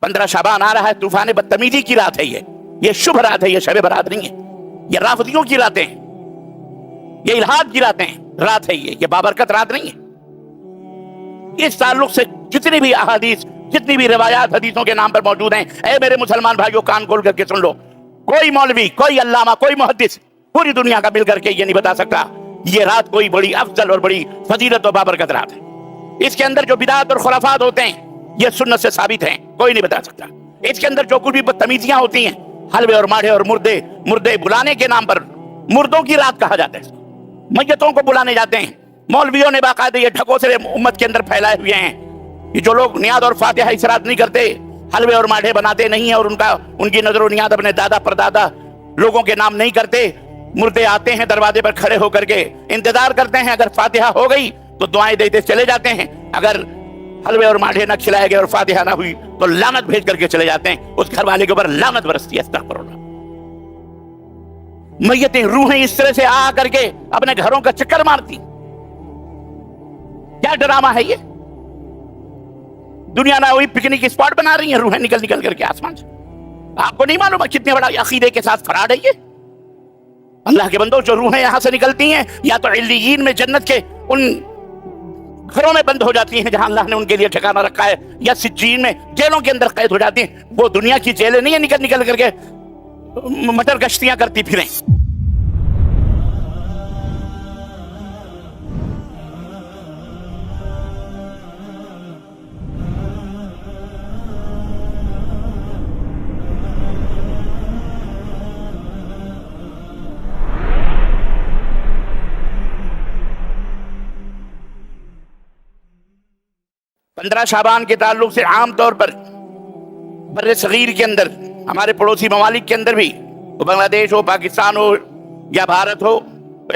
15 शाबान आ रहा है, तूफान बदतमीजी की रात है, ये शुभ रात है, ये शब बरात नहीं है, ये राफदियों की रातें हैं, ये इल्हाद की रात है, ये बाबरकत रात नहीं है। इस ताल्लुक से जितनी भी अहादीस, जितनी भी रिवायात हदीसों के नाम पर मौजूद हैं, ऐ मेरे मुसलमान भाइयों कान खोल करके सुन लो, कोई मौलवी, कोई अल्लामा, कोई मुहद्दिस पूरी दुनिया का मिल करके ये नहीं बता सकता ये रात कोई बड़ी अफजल और बड़ी फजीलत और बाबरकत रात है। इसके अंदर जो बिदात और खुराफात होते हैं ये सुन्नत से साबित हैं, कोई नहीं बता सकता। इसके अंदर जो कुछ भी बदतमीजियां होती हैं, हलवे और माढ़े और मुर्दे बुलाने के नाम पर, मुर्दों की रात कहा जाता है, मैयतों को बुलाने जाते हैं। मौलवियों ने बाकायदे ये ढकोसले उम्मत के अंदर फैलाए हुए हैं कि जो लोग नियाद और फातिहा इस रात नहीं करते, हलवे और माढ़े बनाते नहीं है और उनकी नजर और नियाद अपने दादा परदादा लोगों के नाम नहीं करते, मुर्दे आते हैं दरवाजे पर खड़े होकर के इंतजार करते हैं, अगर फातिहा हो गई तो दुआएं देते चले जाते हैं, अगर हलवे और माढ़े न खिलाए गए और फातिहा ना हुई तो लानत भेज करके चले जाते हैं, उस घर वाले के ऊपर लानत बरसती है। अस्तगफिरुल्लाह। मैयतें, रूहें इस तरह से आ करके अपने घरों का चक्कर मारती, क्या ड्रामा है ये? दुनिया ना वही पिकनिक स्पॉट बना रही है रूहें निकल निकल करके आसमान से। आपको नहीं मालूम है कितने बड़ा अकीदे के साथ फराड है ये? अल्लाह के बंदो, जो रूहें यहां से निकलती हैं या तो इल्लियीन में जन्नत के उन घरों में बंद हो जाती हैं जहां अल्लाह ने उनके लिए ठिकाना रखा है, या सिज्जीन में जेलों के अंदर कैद हो जाती हैं। वो दुनिया की जेलें नहीं है निकल निकल करके मटर गश्तियां करती फिरें। पंद्रह शाबान के ताल्लुक से आम तौर पर बर्रे सगीर के अंदर, हमारे पड़ोसी ममालिक के अंदर भी, वो बांग्लादेश हो, पाकिस्तान हो या भारत हो,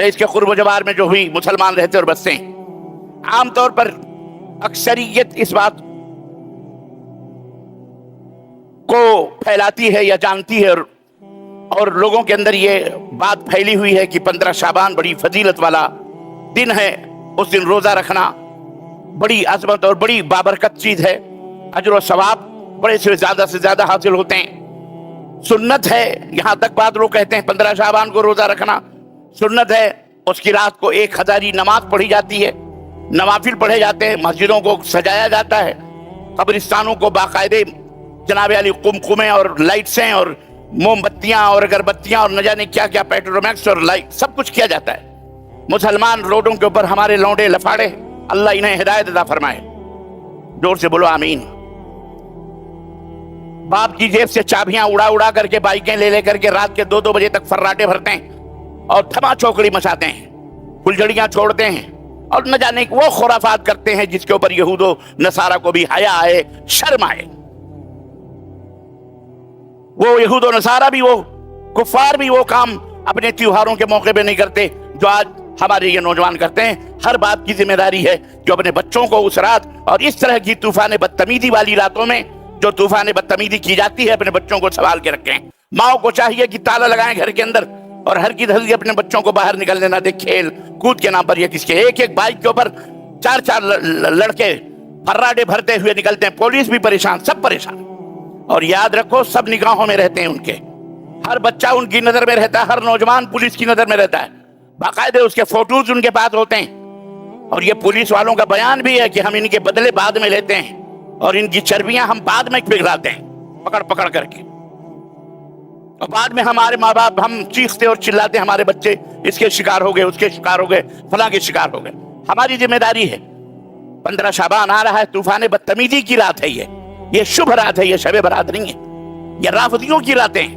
इसके कुर्ब जवार में जो भी मुसलमान रहते और बसते हैं, आम तौर पर अक्सरियत इस बात को फैलाती है या जानती है और लोगों के अंदर ये बात फैली हुई है कि 15 शाबान बड़ी फजीलत वाला दिन है, उस दिन रोजा रखना बड़ी अजमत और बड़ी बाबरकत चीज है, अजर और सवाब बड़े से ज्यादा हासिल होते हैं, सुन्नत है। यहां तक बात लोग कहते हैं 15 शाबान को रोजा रखना सुन्नत है। उसकी रात को 1000 नमाज पढ़ी जाती है, नवाफिल पढ़े जाते हैं, मस्जिदों को सजाया जाता है, कब्रिस्तानों को बाकायदे जनाब अली कुमकुमे और लाइट्सें और मोमबत्तियां और अगरबत्तियां और न जाने क्या क्या पेट्रोमैक्स और लाइट सब कुछ किया जाता है। मुसलमान रोडों के ऊपर हमारे लौंडे लफाड़े, अल्लाह इन्हें हिदायत अता फरमाए, जोर से बोलो आमीन। बाप की जेब से चाबियां उड़ा उड़ा करके बाइकें ले लेकर के रात के 2-2 बजे तक फर्राटे भरते हैं और धमा चौकड़ी मचाते हैं, फुलझड़ियां छोड़ते हैं और न जाने वो खुराफात करते हैं जिसके ऊपर यहूदो नसारा को भी हया आए, शर्म आए। वो यहूदो नसारा भी, वो कुफार भी वो काम अपने त्योहारों के मौके पे नहीं करते जो आज हमारे ये नौजवान करते हैं। हर बाप की जिम्मेदारी है जो अपने बच्चों को उस रात और इस तरह की तूफान बदतमीजी वाली रातों में जो तूफान बदतमीजी की जाती है, अपने बच्चों को संभाल के रखें। माओ को चाहिए कि ताला लगाएं घर के अंदर और हर की हल्की अपने बच्चों को बाहर निकलने ना दे, खेल कूद के नाम पर। ये किसके एक बाइक के ऊपर 4-4 लड़के फर्राटे भरते हुए निकलते हैं, पुलिस भी परेशान, सब परेशान। और याद रखो सब निगाहों में रहते हैं उनके, हर बच्चा उनकी नजर में रहता है, हर नौजवान पुलिस की नजर में रहता है, बाकायदे उसके फोटोज उनके पास होते हैं। और ये पुलिस वालों का बयान भी है कि हम इनके बदले बाद में लेते हैं और इनकी चर्बियां हम बाद में पिघलाते हैं पकड़ पकड़ करके, और बाद में हमारे माँ बाप हम चीखते और चिल्लाते हैं हमारे बच्चे इसके शिकार हो गए, उसके शिकार हो गए, फलां के शिकार हो गए। हमारी जिम्मेदारी है। 15 शाबान आ रहा है, तूफान बदतमीजी की रात है, ये शुभ रात है, ये शब बरात नहीं है, ये राफदियों की रातें हैं,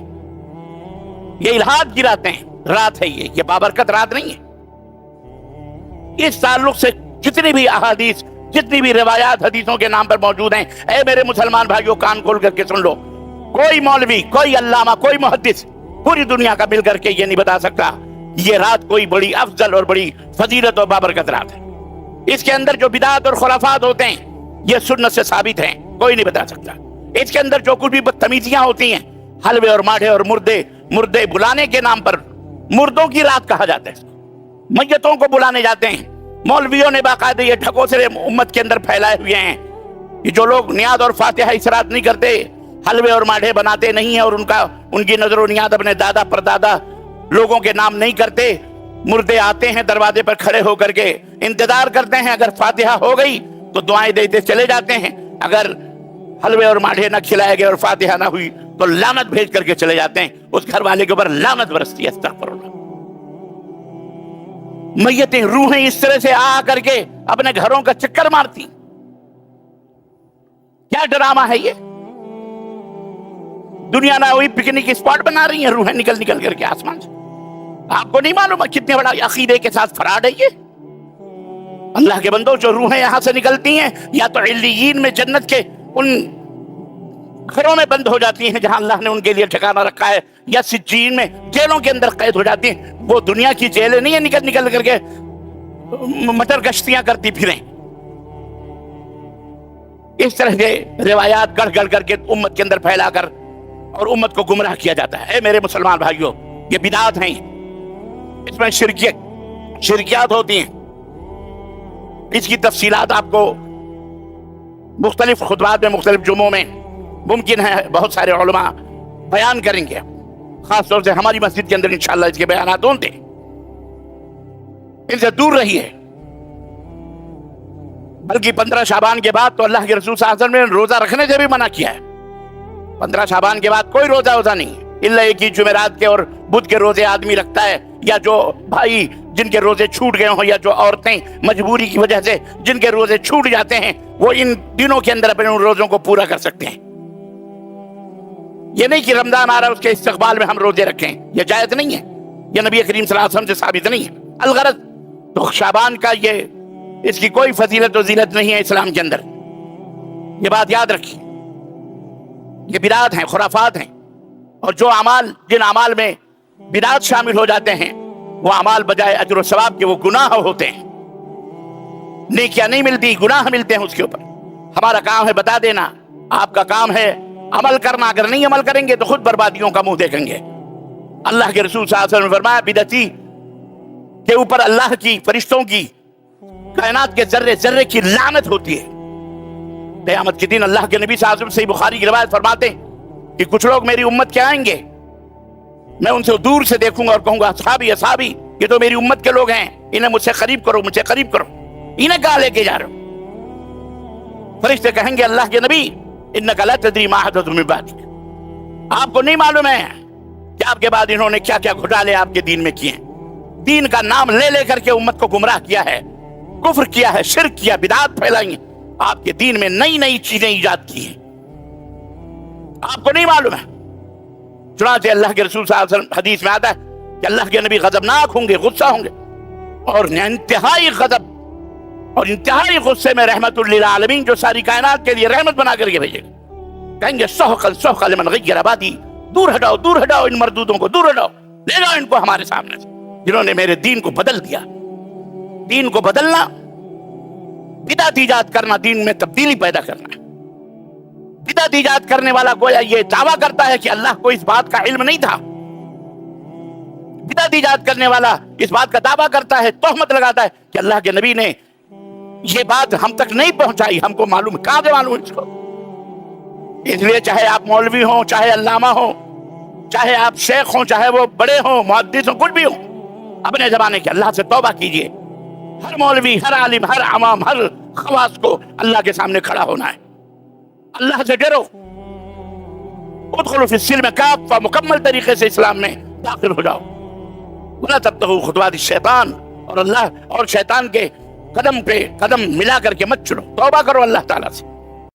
ये इल्हाद की रात है, ये बाबरकत रात नहीं है। इस ताल्लुक से जितनी भी अहादीस, जितनी भी रिवायात हदीसों के नाम पर मौजूद हैं, ऐ मेरे मुसलमान भाइयों कान खोल करके सुन लो, कोई मौलवी, कोई अल्लामा, कोई मुहद्दिस पूरी दुनिया का मिल करके ये नहीं बता सकता ये रात कोई बड़ी अफजल और बड़ी फजीलत और बाबरकत रात है। इसके अंदर जो बिदात और खुराफात होते हैं ये सुन्नत से साबित हैं, कोई नहीं बता सकता। इसके अंदर जो कुछ भी बदतमीजियां होती हैं, हलवे और माढ़े और मुर्दे बुलाने के नाम पर, मुर्दों की रात कहा जाता है, मैयतों को बुलाने जाते हैं। मौलवियों ने बाकायदे ये ढकोसले उम्मत के अंदर फैलाए हुए हैं कि जो लोग नियाज और फातिहा इस रात नहीं करते, हलवे और माढ़े बनाते नहीं हैं और उनकी नजर और नियाद अपने दादा परदादा लोगों के नाम नहीं करते। मुर्दे आते हैं दरवाजे पर खड़े होकर के इंतजार करते हैं, अगर फातिहा हो गई तो दुआएं देते चले जाते हैं, अगर हलवे और माढ़े न खिलाए गए और फातिहा ना हुई तो लानत भेज करके चले जाते हैं। उस घर वाले के ऊपर लानत बरसती है। अस्तगफिरुल्लाह। मैयतें, रूहें इस तरह से आ करके अपने घरों का चक्कर मारती। क्या ड्रामा है ये? दुनिया ना वही पिकनिक स्पॉट बना रही है रूहें निकल निकल करके आसमान से। आपको नहीं मालूम कितने बड़ा अकीदे के साथ फराड है ये? अल्लाह के बंदो, जो रूहें यहां से निकलती हैं या तो इल्लियीन में जन्नत के उन घरों में बंद हो जाती हैं जहां अल्लाह ने उनके लिए ठिकाना रखा है, या सिज्जीन में जेलों के अंदर कैद हो जाती हैं। वो दुनिया की जेलें नहीं है निकल निकल करके मटर गश्तियां करती फिरें। इस तरह के रिवायात गढ़ गढ़ करके उम्मत के अंदर फैलाकर और उम्मत को गुमराह किया जाता है। मेरे मुसलमान भाइयों, ये बिदात हैं, इसमें शिरकियात होती हैं। इसकी तफसीलात आपको मुख्तलिफ खुतबात में मुख्तलिफ जुमों में मुमकिन है बहुत सारे उलमा बयान करेंगे। खास तौर से हमारी मस्जिद के अंदर इंशाअल्लाह इसके बयानात होंगे। इनसे दूर रहिए। बल्कि 15 शाबान के बाद तो अल्लाह के रसूल सल्लल्लाहु अलैहि वसल्लम ने रोजा रखने से भी मना किया है। 15 शाबान के बाद कोई रोजा होता नहीं, इल्ला एक ही जुमेरात के और बुध के रोजे आदमी रखता है, या जो भाई जिनके रोजे छूट गए हों, या जो औरतें मजबूरी की वजह से जिनके रोजे छूट जाते हैं, वो इन दिनों के अंदर अपने उन रोजों को पूरा कर सकते हैं। ये नहीं कि रमजान आ रहा है उसके इस्तकबाल में हम रोजे रखें, ये जायज नहीं है, ये नबी करीम सल्लल्लाहु अलैहि वसल्लम से साबित नहीं है। अलगरज तो शाबान का ये इसकी कोई फजीलत और जिलत नहीं है इस्लाम के अंदर। ये बात याद रखिए। ये बिदात हैं, खुराफात हैं, और जो अमाल जिन अमाल में बिदात शामिल हो जाते हैं वो अमाल बजाय अजर और सवाब के वो गुनाह होते हैं। नेकियां नहीं मिलती, गुनाह मिलते हैं उसके ऊपर। हमारा काम है बता देना, आपका काम है अमल करना। अगर नहीं अमल करेंगे तो खुद बर्बादियों का मुंह देखेंगे। अल्लाह के रसूल सल्लल्लाहु अलैहि वसल्लम ने फरमाया, बिदअती के ऊपर अल्लाह की, फरिश्तों की, कायनात के जर्रे जर्रे की लानत होती है। क़यामत के दिन अल्लाह के नबी सल्लल्लाहु अलैहि वसल्लम सही बुखारी की रिवायत फरमाते हैं कि कुछ लोग मेरी उम्मत के आएंगे, मैं उनसे दूर से देखूंगा और कहूंगा, असहाबी असहाबी, ये तो मेरी उम्मत के लोग हैं, इन्हें मुझसे करीब करो, मुझसे करीब करो, इन्हें कहां लेके जा रहे हो? फरिश्ते कहेंगे, अल्लाह के नबी, इन्नका ला तदरी मा हदथ मिन बादिक, आपको नहीं मालूम है कि आपके बाद इन्होंने क्या क्या घोटाले आपके दीन में किए। दीन का नाम ले लेकर के उम्मत को गुमराह किया है, कुफ्र किया है, शिर्क किया, बिदात फैलाई है, आपके दीन में नई नई चीजें ईजाद की हैं, आपको नहीं मालूम है। चुनांचे अल्लाह के रसूल सल्लल्लाहु अलैहि वसल्लम हदीस में आता है कि अल्लाह के नबी गजबनाक होंगे, गुस्सा होंगे, और इंतहाई गजब और इंतहाई गुस्से में रहमतुल लिल आलमीन, जो सारी कायनात के लिए रहमत बना करके भेजेगा, कहेंगे सहकल सहकल लिमन गय्यर आबादी, दूर हटाओ इन मरदूदों को, दूर हटाओ, ले जाओ इनको हमारे सामने से, जिन्होंने मेरे दीन को बदल दिया। दीन को बदलना, बिदअत ईजाद करना, दीन में तब्दीली पैदा करना। बिदअत ईजाद करने वाला गोया ये दावा करता है कि अल्लाह को इस बात का इल्म नहीं था। बिदअत ईजाद करने वाला इस बात का दावा करता है, तोहमत लगाता है कि अल्लाह के नबी ने ये बात हम तक नहीं पहुंचाई, हमको मालूम, कहां से मालूम इसको? इसलिए चाहे आप मौलवी हो, चाहे अल्लामा हो, चाहे आप शेख हो, चाहे वो बड़े हो, मुहद्दिस हो, कुछ भी हो, अपने जमाने के अल्लाह से तौबा कीजिए। हर मौलवी, हर आलिम, हर अवाम, हर खवास को अल्लाह के सामने खड़ा होना है। अल्लाह से डरो। उदखुलू फिस्सिल्म काफ़ा, मुकम्मल तरीके से इस्लाम में दाखिल हो जाओ। वला तब्तगू खुतवात शैतान, और अल्लाह और शैतान के कदम पे कदम मिला करके मत चलो, तौबा करो अल्लाह ताला से।